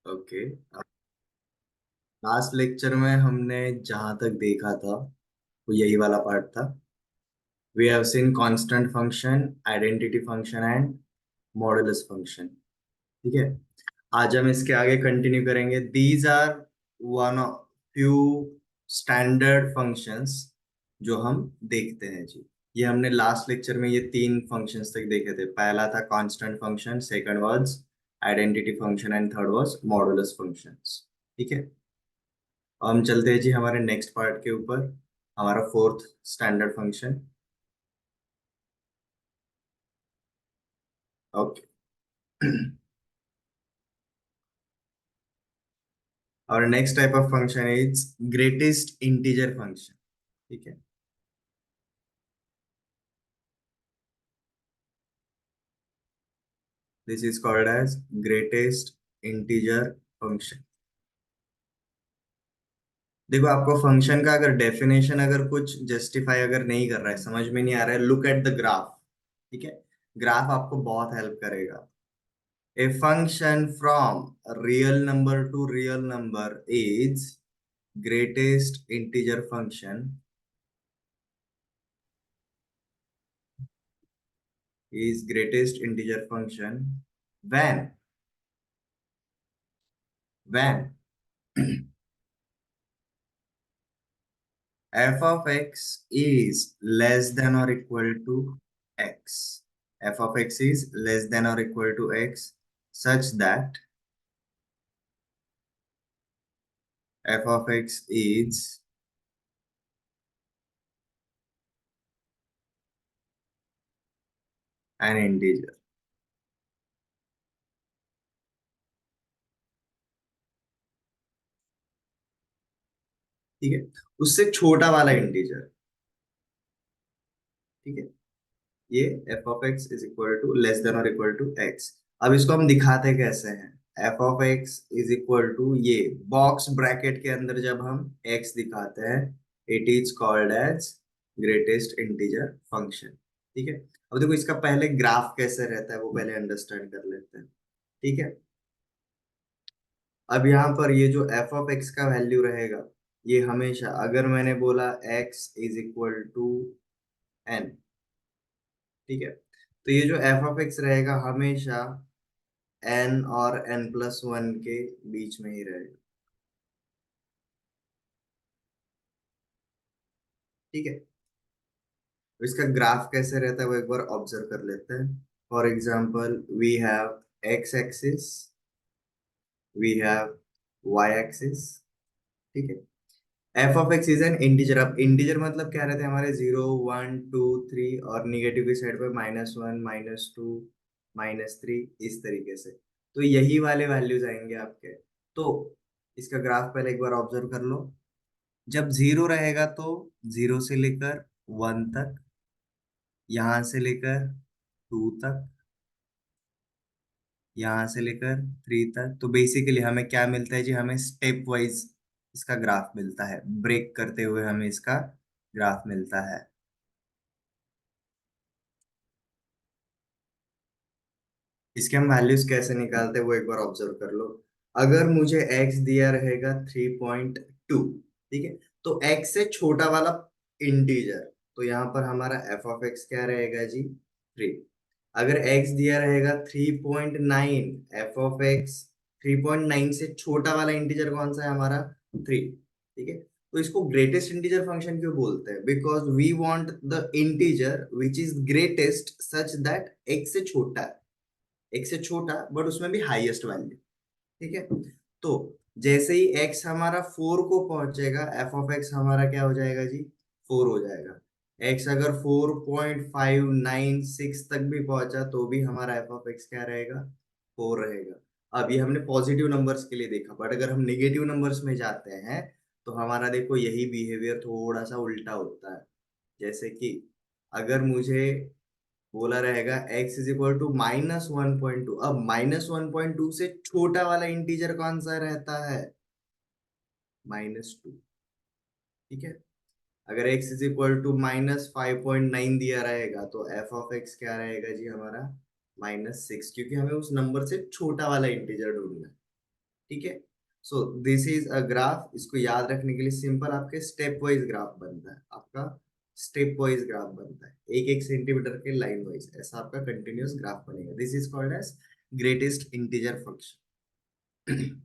Okay. Last lecture में हमने जहां तक देखा था वो यही वाला पार्ट था। We have seen constant function, identity function and modulus function. ठीक है। आज हम इसके आगे कंटिन्यू करेंगे। These are one of few standard functions जो हम देखते हैं जी। ये हमने लास्ट लेक्चर में ये तीन फंक्शंस तक देखे थे। पहला था constant function, second was identity function and third was modulus functions. ठीक है। हम चलते हैं जी हमारे नेक्स्ट पार्ट के ऊपर। हमारा फोर्थ स्टैंडर्ड फंक्शन। ओके। और next type of function is greatest integer function. ठीक है। This is called as greatest integer function. देखो, आपको फंक्शन का अगर डेफिनेशन अगर कुछ जस्टिफाई अगर नहीं कर रहा है, समझ में नहीं आ रहा है, लुक एट द ग्राफ। ठीक है। ग्राफ आपको बहुत हेल्प करेगा। A function from real number to real number is greatest integer function is greatest integer function when f of x is less than or equal to x. F of x is less than or equal to x such that f of x is an integer. ठीक है। उससे छोटा वाला integer. ठीक है। ये F of X is equal to less than और equal to X. अब इसको हम दिखाते कैसे हैं? F of X is equal to ये बॉक्स ब्रैकेट के अंदर जब हम एक्स दिखाते हैं, it is called as greatest integer function. ठीक है। अब देखो, इसका पहले ग्राफ कैसे रहता है वो पहले अंडरस्टैंड कर लेते हैं। ठीक है। अब यहाँ पर ये जो एफ ऑफ एक्स का वैल्यू रहेगा, ये हमेशा, अगर मैंने बोला X is equal to N, ठीक है, तो ये जो एफ ऑफ एक्स रहेगा हमेशा एन और एन प्लस वन के बीच में ही रहेगा। ठीक है। तो इसका ग्राफ कैसे रहता है वो एक बार ऑब्जर्व कर लेते हैं। For example, we have X axis, we have Y axis. ठीक है। F of X is an integer. अब इंटीजर मतलब क्या रहते हैं हमारे? 0 1 2 3, और निगेटिव की साइड पे -1 -2 -3, इस तरीके से। तो यही वाले वैल्यूज आएंगे आपके। तो इसका ग्राफ पहले एक बार ऑब्जर्व कर लो। जब जीरो रहेगा तो जीरो से लेकर वन तक, यहां से लेकर टू तक, यहां से लेकर थ्री तक। तो बेसिकली हमें क्या मिलता है जी? हमें स्टेप वाइज इसका ग्राफ मिलता है। ब्रेक करते हुए हमें इसका ग्राफ मिलता है। इसके हम वैल्यूज कैसे निकालते हैं वो एक बार ऑब्जर्व कर लो। अगर मुझे x दिया रहेगा 3.2, ठीक है, तो x से छोटा वाला इंटीजर, तो यहाँ पर हमारा f ऑफ x क्या रहेगा जी? 3। अगर x दिया रहेगा 3.9, f ऑफ x 3.9 से छोटा वाला इंटीजर कौन सा है हमारा? 3। ठीक है। तो इसको ग्रेटेस्ट इंटीजर फंक्शन क्यों बोलते हैं? Because we want the integer which is greatest such that x से छोटा है, एक से छोटा बट उसमें भी हाईएस्ट वैल्यू। ठीक है। तो जैसे ही x हमारा 4 को पहुंचेगा, f ऑफ x हमारा क्या हो जाएगा जी? 4 हो जाएगा। x अगर 4.596 तक भी पहुंचा तो भी हमारा f ऑफ x क्या रहेगा? 4 रहेगा। अब ये हमने पॉजिटिव नंबर्स के लिए देखा, बट अगर हम निगेटिव नंबर्स में जाते हैं तो हमारा देखो यही बिहेवियर थोड़ा सा उल्टा होता है। जैसे कि अगर मुझे बोला रहेगा x इज इक्वल टू -1.2, अब -1.2 से छोटा वाला इंटीजर कौन सा रहता है? -2। ठीक है। अगर x इज इक्वल टू -5.9 दिया रहेगा तो f ऑफ x क्या रहेगा जी हमारा? -6, क्योंकि हमें उस नंबर से छोटा वाला इंटीजर ढूंढना है। ठीक है। So this is a graph. इसको याद रखने के लिए सिंपल आपके स्टेप वाइज ग्राफ बनता है आपका। स्टेप वाइज ग्राफ बनता है, एक एक सेंटीमीटर के लाइन वाइज ऐसा आपका कंटिन्यूअस ग्राफ बनेगा। This is called as greatest integer function.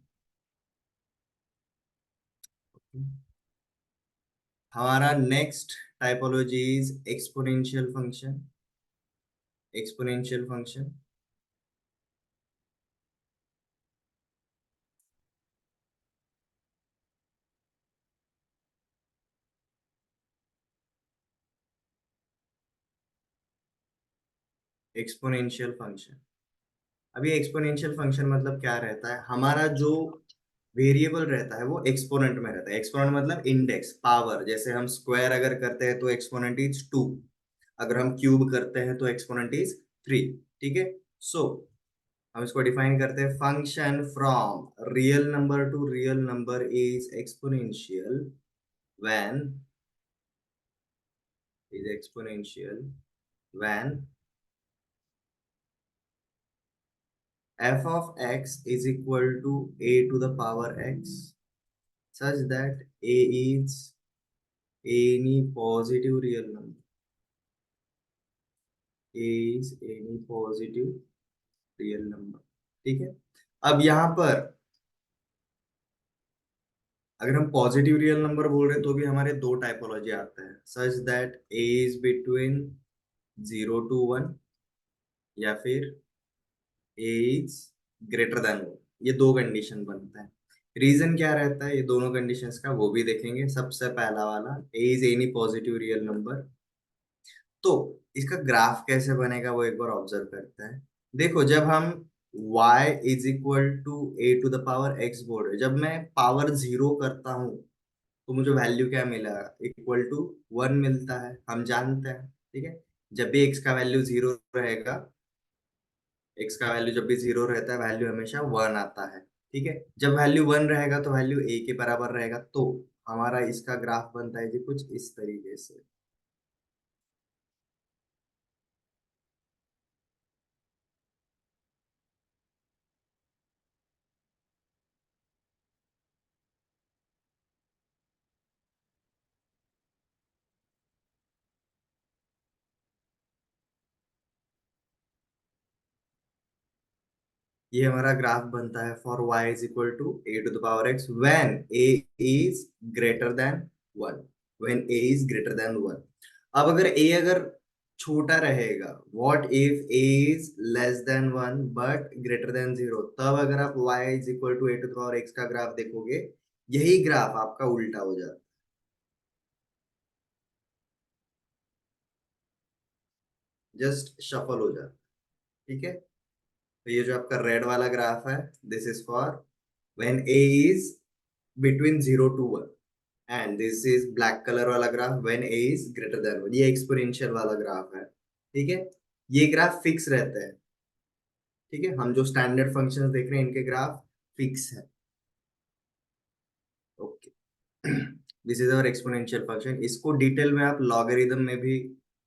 हमारा next typology is exponential function. Exponential function. Exponential function. अभी एक्सपोनेंशियल फंक्शन मतलब क्या रहता है, हमारा जो वेरिएबल रहता है वो एक्सपोनेंट में रहता है। एक्सपोनेंट मतलब इंडेक्स पावर। जैसे हम स्क्वायर अगर करते हैं तो एक्सपोनेंट इज 2, अगर हम क्यूब करते हैं तो एक्सपोनेंट इज 3। ठीक है। सो हम इसको डिफाइन करते हैं, function from real number two real number is exponential when when f of x is equal to a to the power x such that a is any positive real number. a is any positive real number। ठीक है। अब यहाँ पर अगर हम positive real number बोल रहे हैं तो भी हमारे दो टाइपोलॉजी आते हैं, such that a is between 0 to 1 या फिर a इज ग्रेटर देन 1। ये दो कंडीशन बनता है। रीजन क्या रहता है ये दोनों कंडीशंस का वो भी देखेंगे। सबसे पहला वाला, a is any positive real number. तो इसका ग्राफ कैसे बनेगा वो एक बार ऑब्जर्व करते हैं। देखो जब हम y is equal to A to the power x बोल रहे हैं, जब मैं पावर जीरो करता हूँ तो मुझे वैल्यू क्या मिला, इक्वल टू 1 मिलता है, हम जानते हैं। ठीक है। जब भी x का वैल्यू जीरो रहेगा, x का वैल्यू जब भी जीरो रहता है वैल्यू हमेशा 1 आता है। ठीक है। जब वैल्यू 1 रहेगा तो वैल्यू a के बराबर रहेगा। तो हमारा इसका ग्राफ बनता है जी कुछ इस तरीके से। ये हमारा ग्राफ बनता है for y is equal to A to the power x when a is greater than 1। When a is greater than 1। अब अगर a अगर छोटा रहेगा, what if a is less than 1 but greater than 0, तब अगर आप y is equal to A to the power x का graph देखोगे, यही ग्राफ आपका उल्टा हो जाता है, जस्ट शफल हो जाता है। ठीक है। तो ये जो आपका रेड वाला ग्राफ है, this is for when a is between 0 to 1, and this is black colour वाला graph when a is greater than 1। ये एक्सपोनेंशियल वाला ग्राफ है। ठीक है। ये ग्राफ फिक्स रहते हैं। ठीक है। हम जो स्टैंडर्ड फंक्शंस देख रहे हैं इनके ग्राफ फिक्स है। Okay. This is our exponential function. इसको डिटेल में आप लॉगरिथम में भी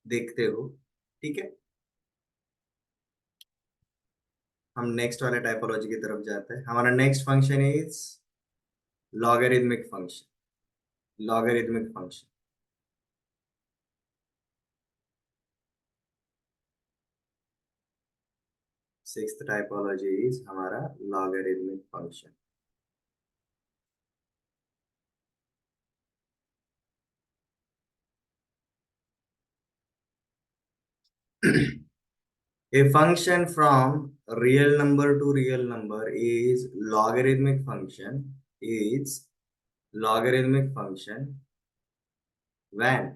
देखते हो। ठीक है। हम नेक्स्ट वाले टाइपोलॉजी की तरफ जाते हैं। हमारा next function is logarithmic function. Logarithmic function. Sixth typology is हमारा logarithmic function. A function from real number to real number is logarithmic function, is logarithmic function when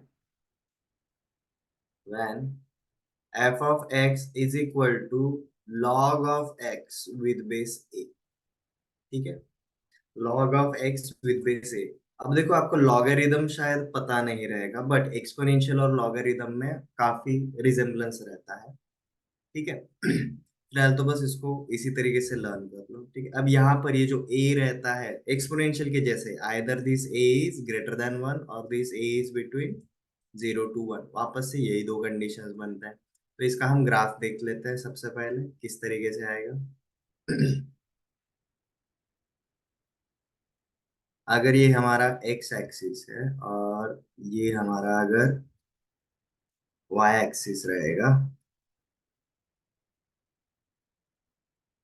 f of x is equal to log of x with base a। ठीक है। log of x with base a। अब देखो आपको logarithm शायद पता नहीं रहेगा, but exponential और लॉगरिदम में काफी रिजेम्बलेंस रहता है। ठीक है। फिलहाल तो बस इसको इसी तरीके से लर्न कर लो। ठीक है। अब यहाँ पर ये जो a रहता है एक्सपोनेंशियल के जैसे, either this a is greater than 1 और this a is between 0 to 1, वापस से यही दो कंडीशंस बनता है। तो इसका हम ग्राफ देख लेते हैं सबसे पहले किस तरीके से आएगा। अगर ये हमारा एक्स एक्सिस है और ये हमारा अगर वाई एक्सिस रहेगा,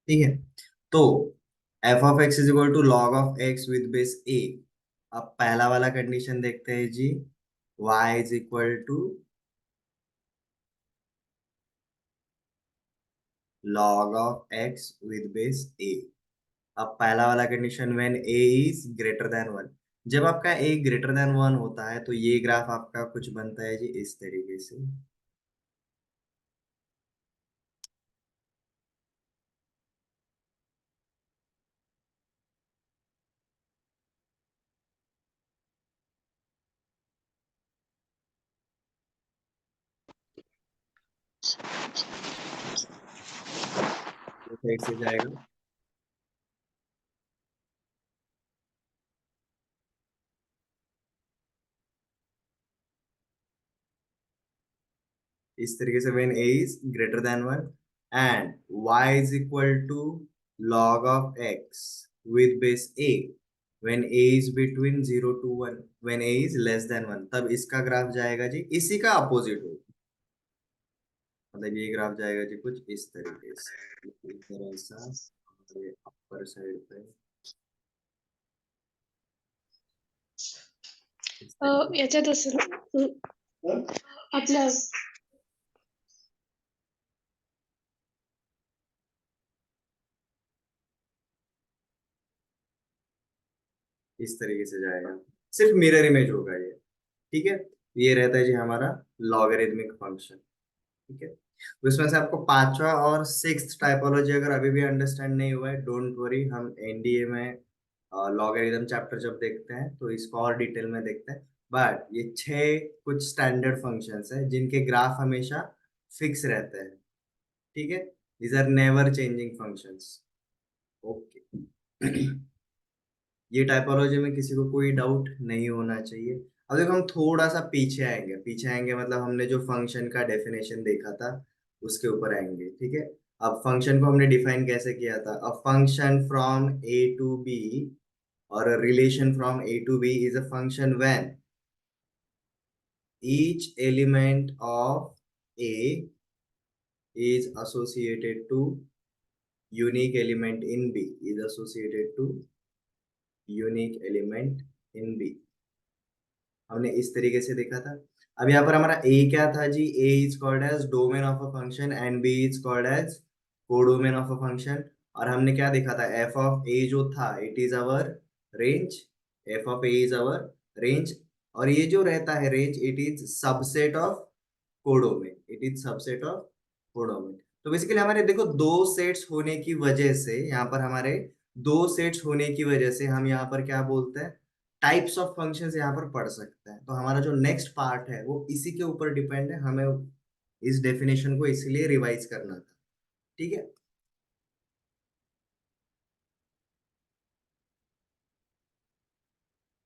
ठीक है, तो F of X is equal to log of X with base A. अब पहला वाला कंडीशन देखते हैं जी, y is equal to log of X with base A. अब पहला वाला condition when A is greater than one. जब आपका ए ग्रेटर देन वन होता है तो ये ग्राफ आपका कुछ बनता है जी इस तरीके से। तो साइड से जाएगा इस तरीके से, when A is greater than one and y is equal to log of x with base a when a is between 0 to 1, when a is less than 1, तब इसका ग्राफ जाएगा जी इसी का अपोजिट हो। मतलब ये ग्राफ जाएगा जी कुछ इस तरीके से, इस तरह सा अपर साइड पे इस तरीके याच्यात असेल आपल्या इस तरीके से जाएगा, सिर्फ मिरर इमेज होगा ये। ठीक है, ये रहता है जी हमारा लॉगरिथमिक फंक्शन। ठीक है, तो इसमें से आपको पांचवा और सिक्स्थ टाइपोलॉजी अगर अभी भी अंडरस्टैंड नहीं हुआ है, डोंट वरी, हम एनडीए में लॉगरिथम चैप्टर जब देखते हैं तो इसको और डिटेल में देखते हैं। बट ये छह कुछ स्टैंडर्ड फंक्शंस हैं जिनके ग्राफ हमेशा फिक्स रहते हैं। ठीक है, these are never changing functions. Okay, ये टाइपोलॉजी में किसी को कोई डाउट नहीं होना चाहिए। अब देखो हम थोड़ा सा पीछे आएंगे, पीछे आएंगे मतलब हमने जो फंक्शन का डेफिनेशन देखा था उसके ऊपर आएंगे। ठीक है, अब फंक्शन को हमने डिफाइन कैसे किया था, a function from A to B और a relation from a to b is a function when each element of a is associated to unique element in b is associated to unique element in b। हमने इस तरीके से देखा था। अब यहाँ पर हमारा a क्या था जी, a is called as domain of a function and b is called as codomain of a function. और हमने क्या देखा था, f ऑफ a जो था it is our range, f of a is our range. और ये जो रहता है range it is subset of codomain, it is subset of codomain. तो बेसिकली हमारे देखो दो सेट्स होने की वजह से, यहाँ पर हमारे दो सेट्स होने की वजह से हम यहाँ पर क्या बोलते हैं, टाइप्स ऑफ फंक्शंस यहाँ पर पढ़ सकते हैं। तो हमारा जो नेक्स्ट पार्ट है वो इसी के ऊपर डिपेंड है, हमें इस डेफिनेशन को इसीलिए रिवाइज करना था। ठीक है,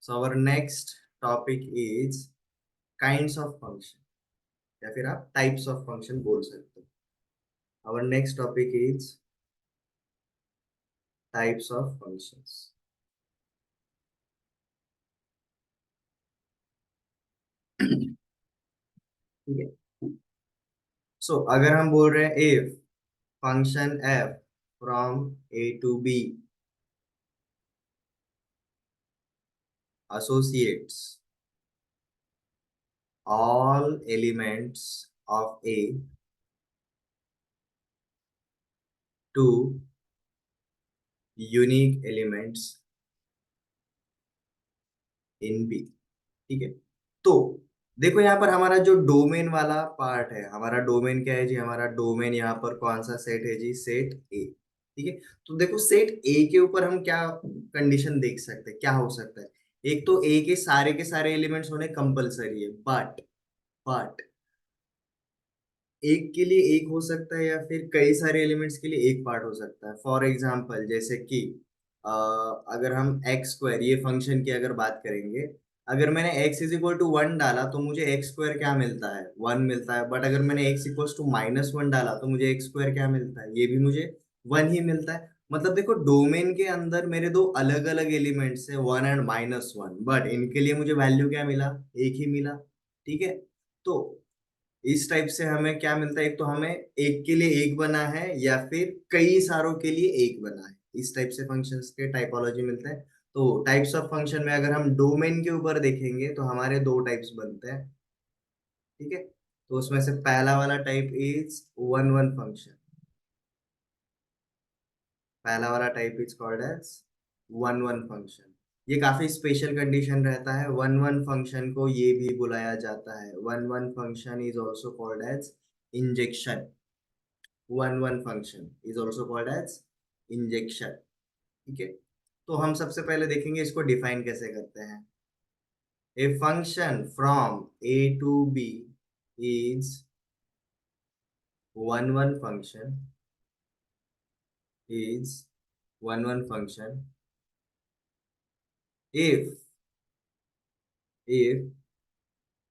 so our next topic is kinds of function, या फिर आप टाइप्स ऑफ फंक्शन बोल सकते हो। Our next topic is types of functions. ठीक है, सो अगर हम बोल रहे हैं if function F from A to B associates all elements of A to unique elements in B। ठीक है, तो देखो यहाँ पर हमारा जो डोमेन वाला पार्ट है, हमारा डोमेन क्या है जी, हमारा डोमेन यहाँ पर कौन सा सेट है जी, सेट ए। ठीक है, तो देखो सेट ए के ऊपर हम क्या कंडीशन देख सकते हैं, क्या हो सकता है। एक तो ए के सारे एलिमेंट्स होने कंपलसरी है, बट एक के लिए एक हो सकता है या फिर कई सारे एलिमेंट्स के लिए एक पार्ट हो सकता है। फॉर एग्जाम्पल जैसे कि अगर हम एक्स स्क्वायर ये फंक्शन की अगर बात करेंगे, अगर मैंने x is equal to one डाला तो मुझे एक्स स्क्वायर क्या मिलता है, वन मिलता है। बट अगर मैंने x equal to minus one डाला तो मुझे एक्स स्क्वायर क्या मिलता है, ये भी मुझे वन ही मिलता है। मतलब देखो डोमेन के अंदर मेरे दो अलग अलग एलिमेंट्स है, 1 और -1, बट इनके लिए मुझे वैल्यू क्या मिला, एक ही मिला। ठीक है। तो इस टाइप से हमें क्या मिलता है, एक तो हमें एक के लिए एक बना है या फिर कई सारों के लिए एक बना है, इस टाइप से फंक्शंस के टाइपोलॉजी मिलता है। तो टाइप्स ऑफ फंक्शन में अगर हम डोमेन के ऊपर देखेंगे तो हमारे दो टाइप्स बनते हैं। ठीक है। तो उसमें से पहला वाला type is one one function. पहला वाला type is called as one one function. ये काफी स्पेशल कंडीशन रहता है, वन वन फंक्शन को ये भी बुलाया जाता है, one one function is also called as injection. One one function is also called as injection. ठीक है। तो हम सबसे पहले देखेंगे इसको डिफाइन कैसे करते हैं। A function from A to B is one one function, is one one function if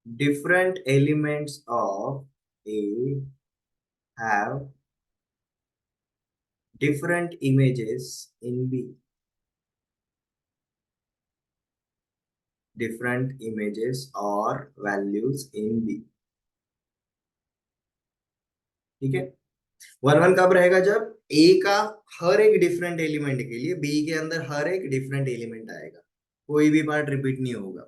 different elements of A have different images in B, different images or values in B। ठीक है। One one कब रहेगा, जब ए का हर एक different element के लिए B के अंदर हर एक डिफरेंट एलिमेंट आएगा, कोई भी पार्ट रिपीट नहीं होगा।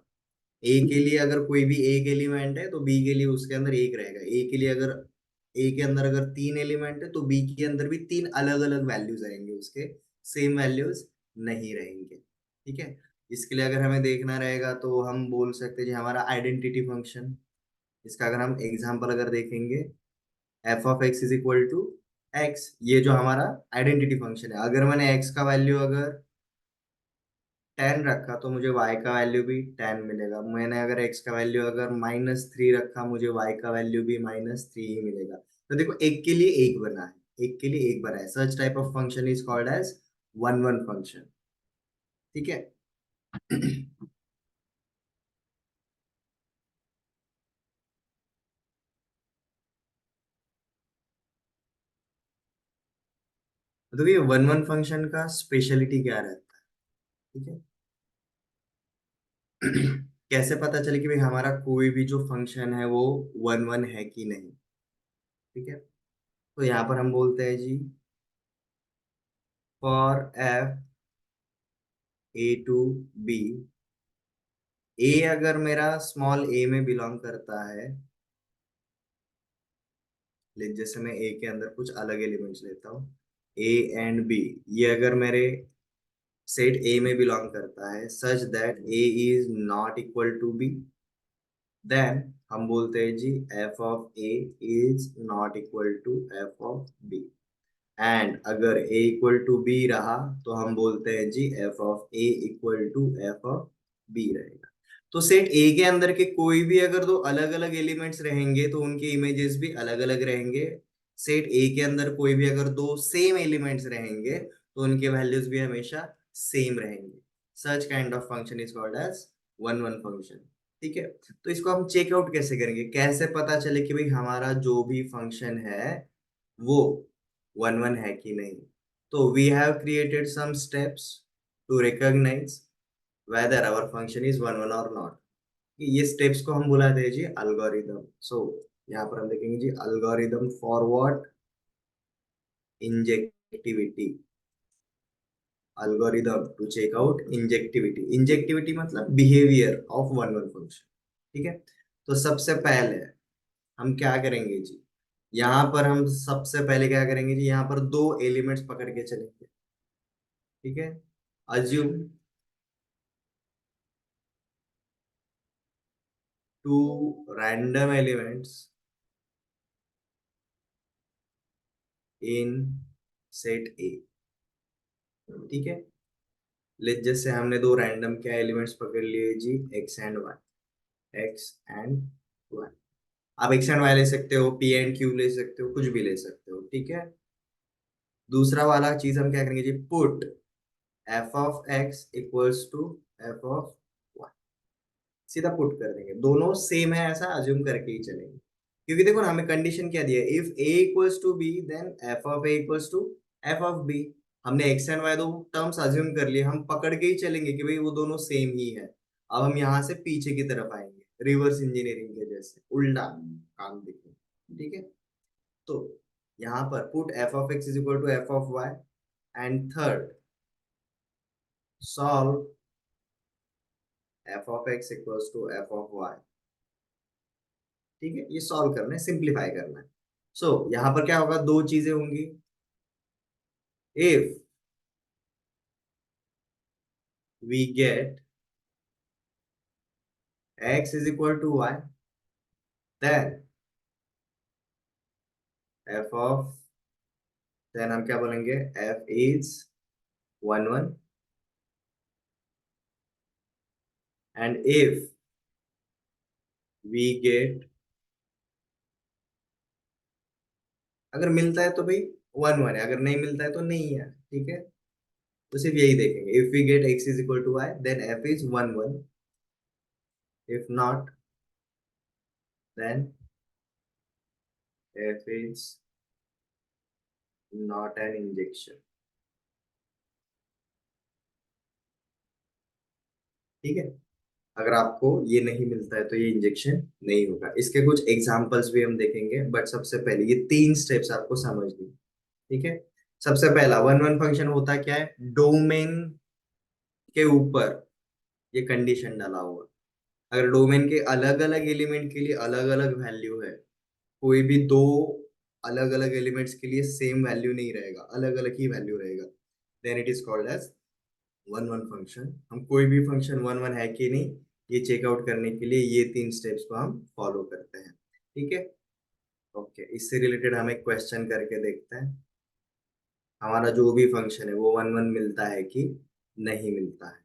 ए के लिए अगर कोई भी एक एलिमेंट है तो बी के लिए उसके अंदर एक रहेगा। ए के अंदर अगर तीन एलिमेंट है तो बी के अंदर भी तीन अलग अलग वैल्यूज आएंगे उसके, सेम वैल्यूज नहीं रहेंगे। ठीक है। इसके लिए अगर हमें देखना रहेगा तो हम बोल सकते हैं जी हमारा आइडेंटिटी फंक्शन। इसका अगर हम एग्जांपल अगर देखेंगे, F of X is equal to X, ये जो हमारा आइडेंटिटी फंक्शन है, अगर मैंने एक्स का वैल्यू अगर 10 रखा तो मुझे y का वैल्यू भी 10 मिलेगा। मैंने अगर x का वैल्यू अगर -3 रखा, मुझे y का वैल्यू भी -3 ही मिलेगा। तो देखो एक के लिए एक बना है, एक के लिए एक बना है। Such type of function is called as one one function. ठीक है। तो देखिए वन वन फंक्शन का स्पेशलिटी क्या रहता है। ठीक है। कैसे पता चले कि भाई हमारा कोई भी जो फंक्शन है वो वन वन है कि नहीं। ठीक है। तो यहाँ पर हम बोलते हैं जी for F A to B, A अगर मेरा स्मॉल ए में बिलोंग करता है, जैसे मैं ए के अंदर कुछ अलग एलिमेंट्स लेता हूँ, ए एंड बी, ये अगर मेरे सेट ए में बिलोंग करता है such that A is not equal to B, then हम बोलते हैं जी F of A is not equal to F of B. And अगर a इक्वल टू बी रहा तो हम बोलते हैं जी F of A equal to F of B रहेगा। तो सेट ए के अंदर के कोई भी अगर दो अलग अलग एलिमेंट्स रहेंगे तो उनके इमेजेस भी अलग अलग रहेंगे। सेट ए के अंदर कोई भी अगर दो सेम एलिमेंट्स रहेंगे तो उनके वैल्यूज भी हमेशा सेम रहेंगे। Such kind of function is called as one one function. ठीक है। तो इसको हम चेकआउट कैसे करेंगे, कैसे पता चले कि भाई हमारा जो भी फंक्शन है वो वन वन है कि नहीं। तो we have created some steps to recognise whether our function is one one और नॉट। ये स्टेप्स को हम बुलाते हैं जी अल्गोरिदम। सो यहाँ पर हम देखेंगे जी algorithm for what, injectivity. Algorithm to check out injectivity, injectivity मतलब behaviour of one one function. ठीक है। तो सबसे पहले हम क्या करेंगे जी, यहाँ पर हम सबसे पहले क्या करेंगे जी, यहाँ पर दो एलिमेंट्स पकड़ के चलेंगे। ठीक है। Assume two random elements in set A. ठीक है। ले जैसे हमने दो रैंडम क्या एलिमेंट्स पकड़ लिए जी, X and Y, X and Y. आप एक्स एंड वाई ले सकते हो, पी एंड क्यू ले सकते हो, कुछ भी ले सकते हो। ठीक है। दूसरा वाला चीज हम क्या करेंगे जी, put F of X equals to F of, सीधा पुट कर देंगे, दोनों सेम है ऐसा अज्यूम करके ही चलेंगे। क्योंकि देखो ना हमें कंडीशन क्या दिया है, if A equals to B then F of A equals to F of B. हमने एक्स एंड वाई दो टर्म्स अज्यूम कर लिए, हम पकड़ के ही चलेंगे कि भाई वो दोनों सेम ही है। अब हम यहाँ से पीछे की तरफ आएंगे रिवर्स इंजीनियरिंग के जैसे, उल्टा काम देखो। ठीक है, तो यहाँ पर put F of X is equal to F of Y, and third solve F of X equals to F of Y. ठीक है, ये सॉल्व करना है, सिंप्लीफाई करना है। सो यहाँ पर क्या होगा, दो चीजें होंगी। If we get x is equal to y, then f of, then हम क्या बोलेंगे, f is 1 1, and if we get, अगर मिलता है तो भाई 1 1 है, अगर नहीं मिलता है तो नहीं है। ठीक है, तो सिर्फ यही देखेंगे, if we get x is equal to y then f is 1 1, if not then f is not an injection। ठीक है, अगर आपको ये नहीं मिलता है तो ये इंजेक्शन नहीं होगा। इसके कुछ एग्जांपल्स भी हम देखेंगे, बट सबसे पहले ये तीन स्टेप्स आपको समझनी। ठीक है, सबसे पहला वन वन फंक्शन होता क्या है, डोमेन के ऊपर ये कंडीशन डाला हुआ। अगर डोमेन के अलग अलग एलिमेंट के लिए अलग अलग वैल्यू है, कोई भी दो अलग अलग एलिमेंट्स के लिए सेम वैल्यू नहीं रहेगा, अलग अलग ही वैल्यू रहेगा, then it is called as one one function. हम कोई भी फंक्शन वन वन है कि नहीं, ये चेकआउट करने के लिए ये तीन स्टेप्स को हम फॉलो करते हैं। ठीक है, ओके, इससे रिलेटेड हम एक क्वेश्चन करके देखते हैं, हमारा जो भी फंक्शन है वो वन वन मिलता है कि नहीं मिलता है।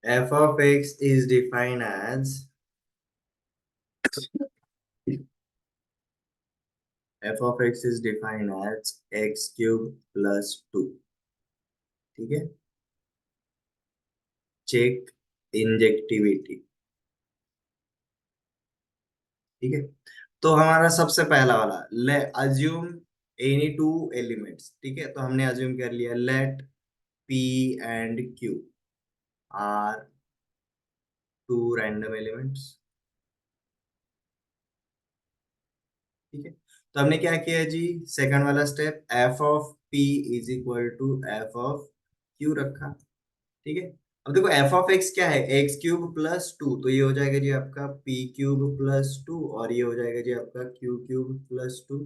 f of x is defined as, f of x is defined as x cube plus 2। ठीक है, चेक इंजेक्टिविटी। ठीक है, तो हमारा सबसे पहला वाला, ले अज्यूम एनी टू एलिमेंट्स। ठीक है, तो हमने अज्यूम कर लिया, let p and q are two random elements. ठीक है, तो हमने क्या किया जी, सेकंड वाला step, F of p is equal to F of q रखा। ठीक है, अब देखो एफ ऑफ एक्स क्या है, एक्स क्यूब प्लस टू, तो ये हो जाएगा जी आपका पी क्यूब प्लस टू, और ये हो जाएगा जी आपका क्यू क्यूब प्लस टू।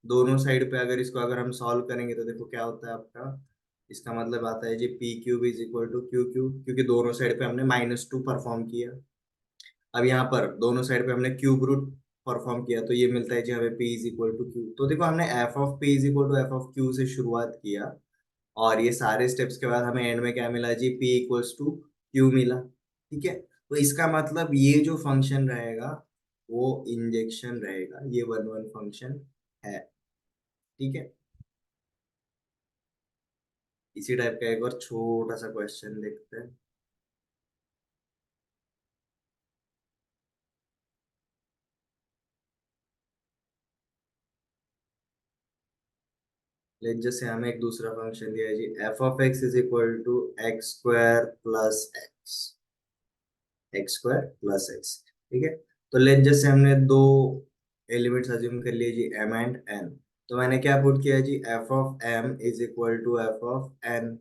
दोनों साइड पे अगर इसको अगर हम सॉल्व करेंगे तो देखो क्या होता है आपका, इसका मतलब आता है जी P cube is equal to Q cube, क्योंकि दोनों साइड पे हमने -2 परफॉर्म किया। अब यहाँ पर दोनों साइड पे हमने क्यूब रूट परफॉर्म किया, तो ये मिलता है जी हमें p is equal to Q. तो देखो हमने F of p is equal to F of Q से शुरुआत किया, और ये सारे स्टेप्स के बाद हमें एंड में क्या मिला जी, p इक्वल्स टू क्यू मिला। ठीक है, तो इसका मतलब ये जो फंक्शन रहेगा वो इंजेक्शन रहेगा, ये वन वन फंक्शन है। ठीक है, इसी टाइप का एक और छोटा सा क्वेश्चन देखते हैं। लेट जैसे हमें एक दूसरा फंक्शन दिया है जी, F of X is equal to X square plus X, X square plus X. ठीक है, तो लेट जैसे हमने दो एलिमेंट्स अज्यूम कर लिए जी, m एंड n। तो मैंने क्या पुट किया जी, f of m is equal to f of n।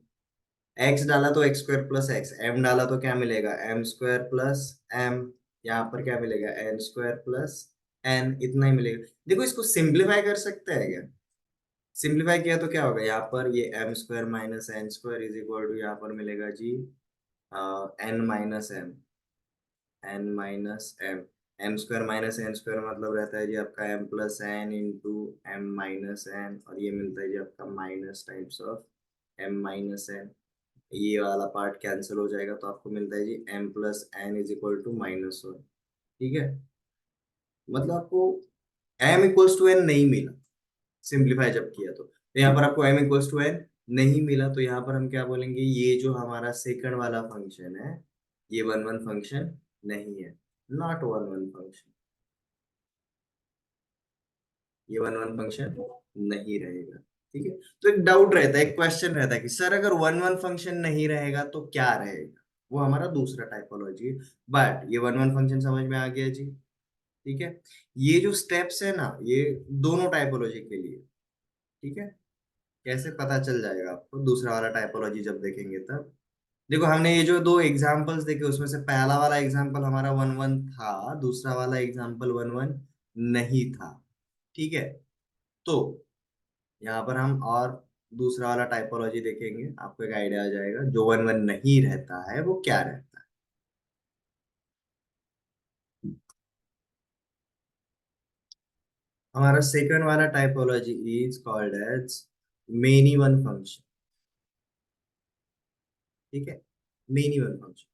x डाला तो x square plus X, m डाला तो क्या मिलेगा, m स्क्वायर प्लस m। यहाँ पर क्या मिलेगा, n स्क्वायर प्लस n, इतना ही मिलेगा। देखो इसको सिंप्लीफाई कर सकते हैं क्या, सिंप्लीफाई किया तो क्या होगा, यहाँ पर ये m square minus N square is equal to, यहाँ पर मिलेगा जी n minus m, N minus M. M square minus N square मतलब रहता है जी आपका M plus N into M minus N, और ये मिलता है जी आपका minus types of M minus N. ये वाला पार्ट कैंसिल हो जाएगा, तो आपको मिलता है जी M plus N is equal to -1। ठीक है, मतलब आपको एम इक्वल्स टू एन नहीं मिला, सिंप्लीफाई जब किया तो यहाँ पर आपको एम इक्वल्स टू एन नहीं मिला तो यहाँ पर हम क्या बोलेंगे, ये जो हमारा सेकंड वाला फंक्शन है ये वन वन फंक्शन नहीं है, नॉट वन वन फंक्शन, ये वन वन फंक्शन नहीं रहेगा। ठीक है, तो एक डाउट रहता है, एक क्वेश्चन रहता है कि सर अगर वन वन फंक्शन नहीं रहेगा तो क्या रहेगा, वो हमारा दूसरा टाइपोलॉजी है। बट ये वन वन फंक्शन समझ में आ गया जी। ठीक है, ये जो स्टेप्स है ना ये दोनों टाइपोलॉजी के लिए। ठीक है, कैसे पता चल जाएगा आपको दूसरा वाला टाइपोलॉजी जब देखेंगे तब। देखो हमने ये जो दो एग्जांपल्स देखे उसमें से पहला वाला एग्जांपल हमारा वन वन था, दूसरा वाला एग्जांपल वन वन नहीं था। ठीक है, तो यहाँ पर हम और दूसरा वाला टाइपोलॉजी देखेंगे, आपको एक आइडिया आ जाएगा जो वन वन नहीं रहता है वो क्या रहता है। हमारा सेकंड वाला typology is called as many one function. ठीक है, मेनी वन फंक्शन,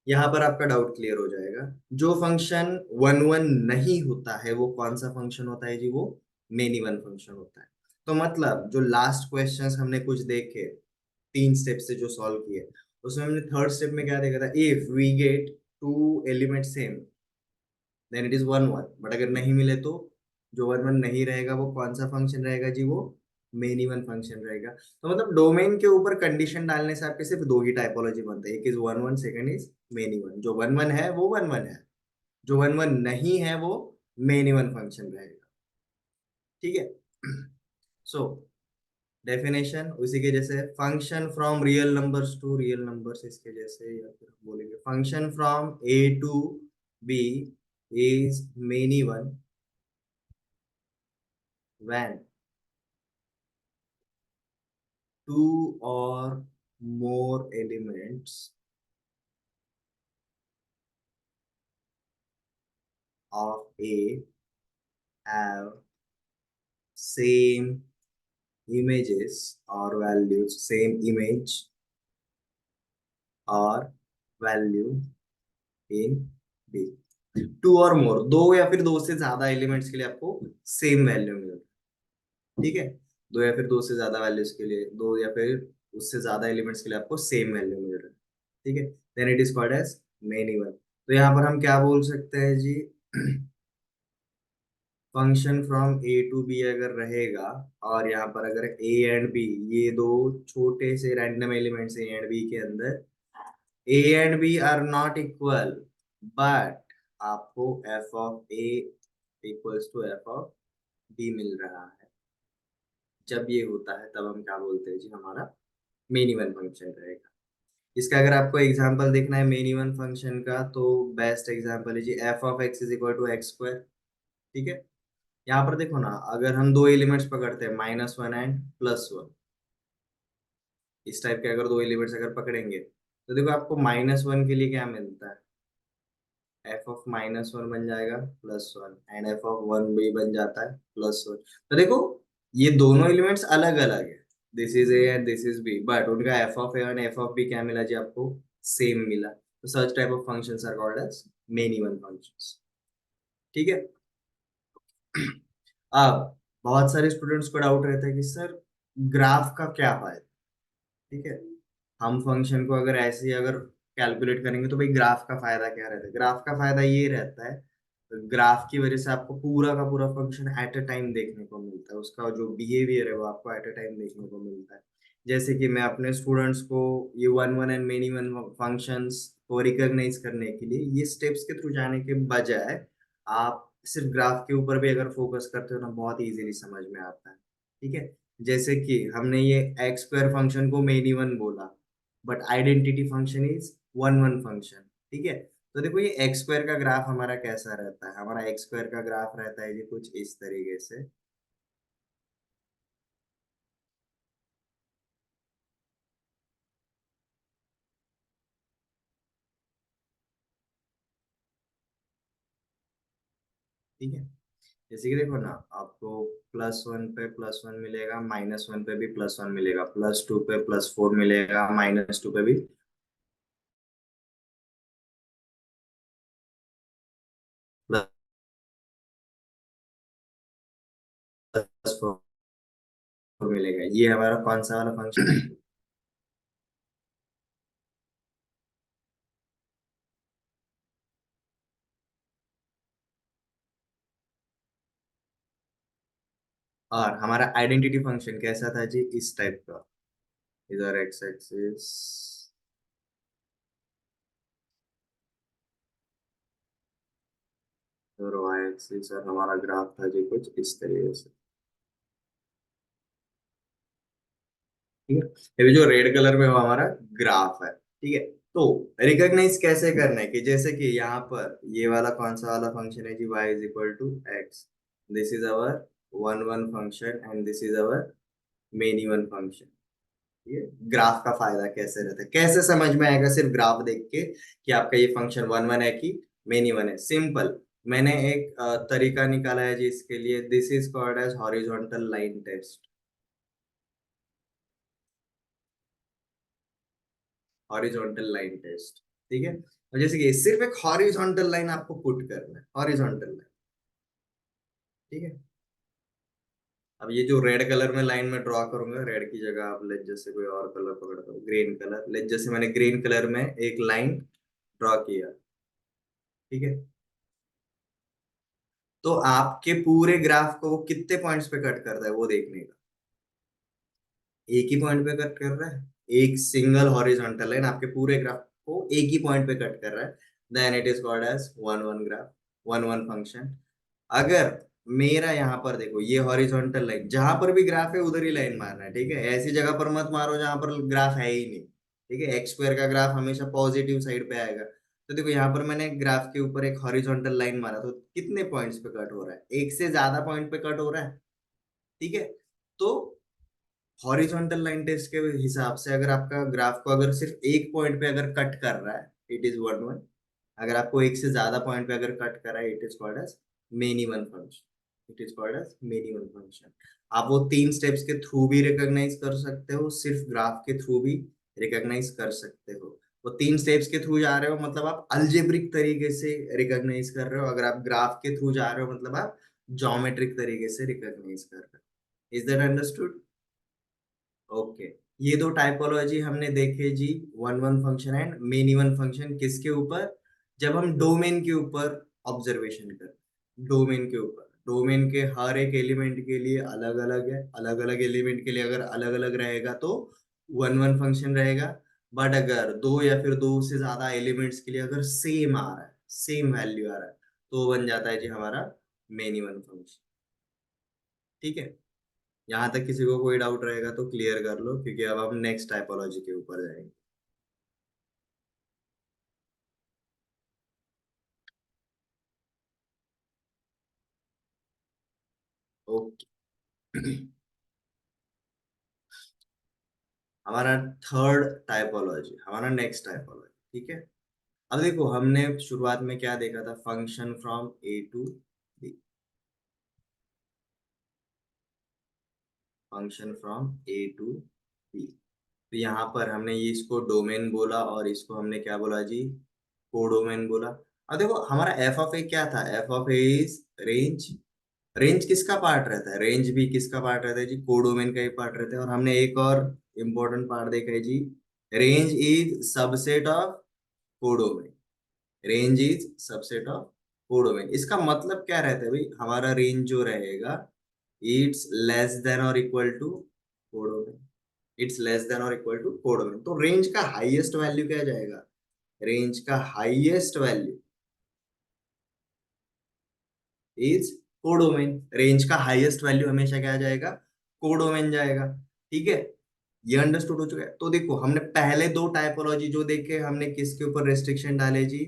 यहाँ पर आपका डाउट क्लियर हो जाएगा। जो फंक्शन वन वन नहीं होता है वो कौन सा फंक्शन होता है जी, वो मेनी वन फंक्शन होता है। तो मतलब जो लास्ट क्वेश्चंस हमने कुछ देखे, तीन स्टेप से जो सॉल्व किए, उसमें हमने थर्ड स्टेप में क्या देखा था, if we get two element same then it is one one, but अगर नहीं मिले तो जो वन वन नहीं रहेगा वो कौन सा फंक्शन रहेगा जी, वो मेनी वन फंक्शन रहेगा। तो मतलब डोमेन के ऊपर कंडीशन डालने से आपके सिर्फ दो ही टाइपोलॉजी बनता है, एक is one one, second is many one. जो वन वन है वो वन वन है, जो वन वन नहीं है वो मेनी वन फंक्शन रहेगा। ठीक है, सो डेफिनेशन उसी के जैसे, function from real numbers to real numbers इसके जैसे, या फिर बोलेंगे function from A to B is many one when two or more elements of A have same images or values, same image or value in B। Two or more, दो या फिर दो से ज्यादा एलिमेंट्स के लिए आपको सेम वैल्यू मिल रहा है। ठीक है, दो या फिर दो से ज्यादा वैल्यूज के लिए, दो या फिर उससे ज्यादा एलिमेंट्स के लिए आपको सेम वैल्यू मिल रहा है। ठीक है, then it is called as many one. तो यहाँ पर हम क्या बोल सकते हैं जी, function from A to B अगर रहेगा, और यहाँ पर अगर ए एंड बी, ये दो छोटे से random elements A and B के अंदर, A and B are not equal, but आपको F of A equals to F of B मिल रहा है, जब ये होता है तब हम क्या बोलते हैं जी, हमारा मेनी वन फंक्शन रहेगा। इसका अगर आपको एग्जांपल देखना है मेनी वन फंक्शन का, तो बेस्ट एग्जांपल है जी F of X is equal to X square. ठीक है, यहाँ पर देखो ना, अगर हम दो एलिमेंट्स पकड़ते हैं minus one and plus one, इस टाइप के अगर दो एलिमेंट्स अगर पकड़ेंगे तो देखो आपको माइनस वन के लिए क्या मिलता है, एफ ऑफ माइनस वन बन जाएगा plus one, and F of one भी बन जाता है प्लस वन। तो देखो ये दोनों एलिमेंट्स अलग अलग है, this is A and this is B, but उनका एफ ऑफ ए और एफ ऑफ बी क्या मिला जी आपको, सेम मिला। तो such type of functions are called as many one functions. ठीक है, अब बहुत सारे स्टूडेंट्स को डाउट रहता है कि सर ग्राफ का क्या फायदा। ठीक है, हम फंक्शन को अगर ऐसे ही अगर कैलकुलेट करेंगे तो भाई ग्राफ का फायदा क्या रहता है, ग्राफ का फायदा ये रहता है, ग्राफ की वजह से आपको पूरा का पूरा फंक्शन एट अ टाइम देखने को मिलता है, उसका जो बिहेवियर है वो आपको एट अ टाइम देखने को मिलता है। जैसे कि मैं अपने स्टूडेंट्स को ये one one and many one functions को रिकॉग्नाइज करने के लिए ये स्टेप्स के थ्रू जाने के बजाय आप सिर्फ ग्राफ के ऊपर भी अगर फोकस करते हो ना, बहुत इजीली समझ में आता है। ठीक है, जैसे कि हमने ये एक्स स्क्वायर फंक्शन को मेनी वन बोला, but identity function is one one function. ठीक है, तो देखो ये एक्स स्क्वायर का ग्राफ हमारा कैसा रहता है, हमारा एक्स स्क्वायर का ग्राफ रहता है जी कुछ इस तरीके से। ठीक है, जैसे कि देखो ना, आपको प्लस वन पे प्लस वन मिलेगा, माइनस वन पे भी प्लस वन मिलेगा, प्लस टू पे प्लस फोर मिलेगा, माइनस टू पे भी प्लस फोर मिलेगा। ये हमारा कौन सा वाला फंक्शन। और हमारा आइडेंटिटी फंक्शन कैसा था जी, इस टाइप का। इधर एक्स एक्सिस और वाई एक्सिस, और हमारा ग्राफ था जी कुछ इस तरीके से। ठीक है, ये जो रेड कलर में वो हमारा ग्राफ है। ठीक है, तो रिकॉग्नाइज कैसे करना है कि जैसे कि यहाँ पर ये वाला कौन सा वाला फंक्शन है जी, y is equal to X, this is our one one function and this is our many one function. ये ग्राफ का फायदा कैसे रहता है, कैसे समझ में आएगा सिर्फ ग्राफ देख के कि आपका ये फंक्शन वन वन है कि मेनी वन है। सिंपल, मैंने एक तरीका निकाला है जी इसके लिए, this is called as horizontal line test. Horizontal line test, ठीक है। और जैसे कि सिर्फ एक हॉरिजॉन्टल लाइन आपको पुट करना है, हॉरिजॉन्टल लाइन। ठीक है, अब ये जो रेड कलर में लाइन में ड्रॉ करूंगा, रेड की जगह आप लेट जैसे कोई और कलर पकड़ता हूँ, ग्रीन कलर, लेट जैसे मैंने ग्रीन कलर में एक लाइन ड्रॉ किया। ठीक है, तो आपके पूरे ग्राफ को वो कितने पॉइंट्स पे कट करता है वो देखने का। एक ही पॉइंट पे कट कर रहा है, एक सिंगल हॉरिजॉन्टल लाइन आपके पूरे ग्राफ को एक ही पॉइंट पे कट कर रहा है, then it is called as one one graph, one one function. अगर मेरा यहाँ पर देखो ये हॉरिजॉन्टल लाइन, जहां पर भी ग्राफ है उधर ही लाइन मारना है। ठीक है, ऐसी जगह पर मत मारो जहां पर ग्राफ है ही नहीं। ठीक है, एक्स स्क्वायर का ग्राफ हमेशा पॉजिटिव साइड पे आएगा। तो देखो यहाँ पर मैंने ग्राफ के ऊपर एक हॉरिजॉन्टल लाइन मारा, तो कितने पॉइंट्स पे कट हो रहा है, एक से ज्यादा पॉइंट पे कट हो रहा है। ठीक है, तो हॉरिजॉन्टल लाइन टेस्ट के हिसाब से अगर आपका ग्राफ को अगर सिर्फ एक पॉइंट पे अगर कट कर रहा है, इट इज वन वन। अगर आपको एक से ज्यादा पॉइंट पे अगर कट कर रहा है, it is called as many one function, it is called as many one function. आप वो तीन स्टेप्स के थ्रू भी रिकॉग्नाइज कर सकते हो, सिर्फ ग्राफ के थ्रू भी रिकॉग्नाइज कर सकते हो। वो तीन स्टेप्स के थ्रू जा रहे हो मतलब आप अलजेब्रिक तरीके से रिकॉग्नाइज कर रहे हो, अगर आप ग्राफ के थ्रू जा रहे हो मतलब आप ज्योमेट्रिक तरीके से रिकॉग्नाइज कर रहे हो। Is that understood? ओके, ये दो टाइपोलॉजी हमने देखे जी, one one function and many one function. किसके ऊपर? जब हम डोमेन के ऊपर ऑब्जर्वेशन कर, डोमेन के ऊपर, डोमेन के हर एक एलिमेंट के लिए अलग अलग है, अलग अलग एलिमेंट के लिए अगर अलग अलग रहेगा तो वन वन फंक्शन रहेगा। बट अगर दो या फिर दो से ज्यादा एलिमेंट्स के लिए अगर सेम आ रहा है, सेम वैल्यू आ रहा है, तो वो बन जाता है जी हमारा मेनी वन फंक्शन। ठीक है, यहाँ तक किसी को कोई डाउट रहेगा तो क्लियर कर लो, क्योंकि अब हम नेक्स्ट टाइपोलॉजी के ऊपर जाएंगे। ओके। हमारा थर्ड टाइपोलॉजी, हमारा नेक्स्ट टाइपोलॉजी। ठीक है, अब देखो हमने शुरुआत में क्या देखा था, function from A to B, function from A to B. तो यहाँ पर हमने ये इसको डोमेन बोला और इसको हमने क्या बोला जी, कोडोमेन बोला। अब देखो हमारा एफ ऑफ ए क्या था, F of A is range. Range किसका पार्ट रहता है, रेंज भी किसका पार्ट रहता है जी, कोडोमेन का ही पार्ट रहता है। और हमने एक और इम्पोर्टेंट पार्ट देखा है जी, range is subset of codomain, range is subset of codomain. इसका मतलब क्या रहता है भाई, हमारा रेंज जो रहेगा इट्स लेस देन और equal to codomain, it's less than और इक्वल टू कोडोमेन। तो रेंज का हाईएस्ट वैल्यू क्या जाएगा, रेंज का highest value is codomain, range का हाईएस्ट वैल्यू हमेशा क्या जाएगा, कोडोमेन जाएगा। ठीक है, ये अंडरस्टूड हो चुका है। तो देखो हमने पहले दो टाइपोलॉजी जो देखे, हमने किसके ऊपर रेस्ट्रिक्शन डाले जी,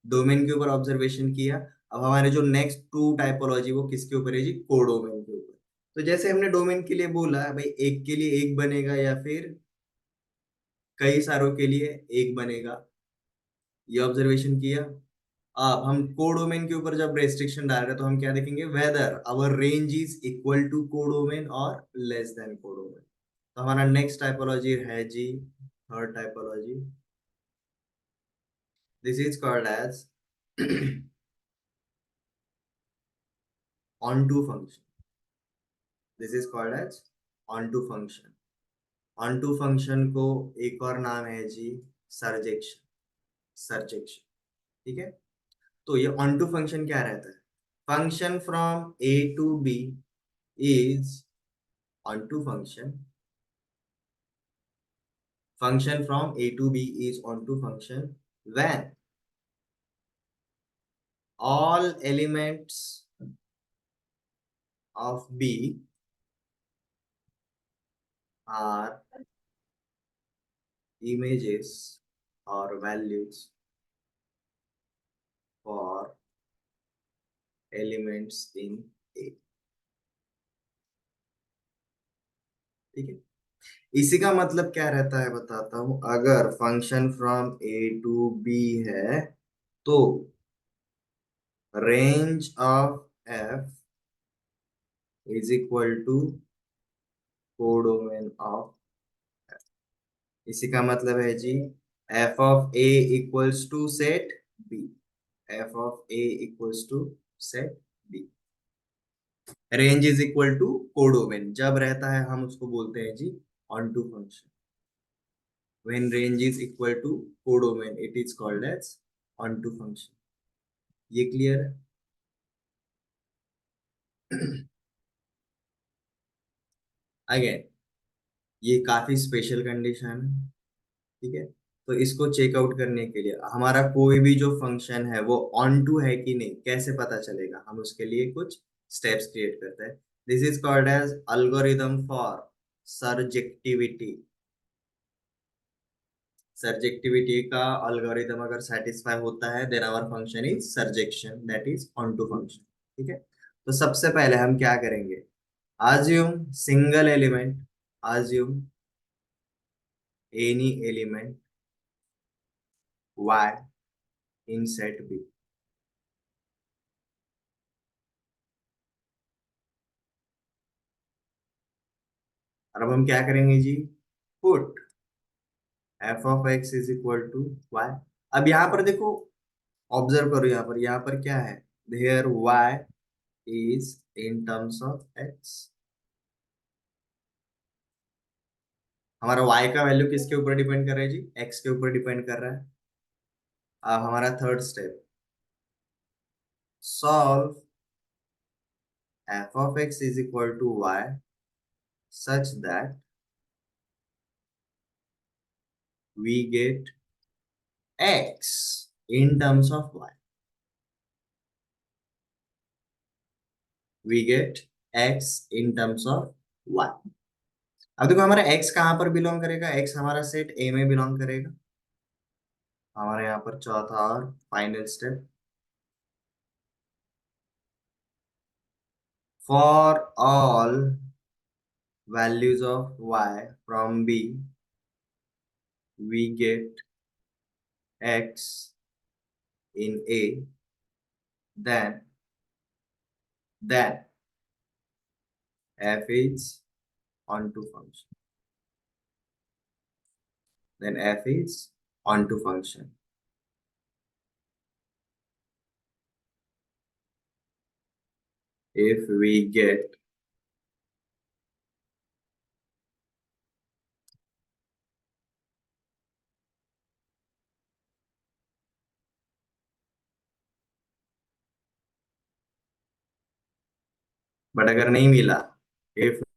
डोमेन के ऊपर ऑब्जर्वेशन किया। अब हमारे जो नेक्स्ट टू टाइपोलॉजी वो किसके ऊपर है जी, कोडोमेन के ऊपर। तो जैसे हमने डोमेन के लिए बोला भाई, एक के लिए एक बनेगा या फिर कई सारों के लिए एक बनेगा, ये ऑब्जर्वेशन किया। अब हम कोडोमेन के ऊपर जब रेस्ट्रिक्शन डाल रहे हैं तो हम क्या देखेंगे, whether our range is equal to codomain और लेस देन कोडोमेन। तो हमारा नेक्स्ट टाइपोलॉजी है जी, third typology, this is called as onto function, this is called as onto function. Onto function को एक और नाम है जी सर्जेक्शन। सर्जेक्शन। ठीक है। तो ये ऑन टू फंक्शन क्या रहता है? Function from A to B is onto function. Function from A to B is onto function when all elements of B are images or values for elements in A। ठीक है। इसी का मतलब क्या रहता है बताता हूं। अगर function from A to B है तो range of F is equal to codomain of. इसी का मतलब है जी F of A equals to set B. F of A equals to set B. Range is equal to codomain जब रहता है हम उसको बोलते हैं जी onto function. When range is equal to codomain it is called as onto function. ये clear है? अगेन ये काफी स्पेशल कंडीशन है। ठीक है। तो इसको चेकआउट करने के लिए हमारा कोई भी जो फंक्शन है वो ऑन टू है कि नहीं कैसे पता चलेगा, हम उसके लिए कुछ स्टेप्स क्रिएट करते हैं। This is called as algorithm for surjectivity. Surjectivity का अल्गोरिदम अगर सेटिस्फाई होता है then our function is surjection that is onto function. ठीक है। तो सबसे पहले हम क्या करेंगे, assume single element, assume any element y in set B। और अब हम क्या करेंगे जी, put F of X is equal to Y. अब यहाँ पर देखो, ऑब्जर्व करो, यहाँ पर क्या है, there Y is in terms of X. हमारा y का वैल्यू किसके ऊपर डिपेंड कर रहा है जी, x के ऊपर डिपेंड कर रहा है। अब हमारा third step, solve F of X is equal to Y such that we get x in terms of y। We get x in terms of y। अब देखो हमारा x कहाँ पर बिलोंग करेगा, x हमारा सेट A में belong करेगा। हमारे यहाँ पर चौथा और final step, for all values of y from B we get x in A, then f is onto function, then f is onto function if we get। But अगर नहीं मिला, if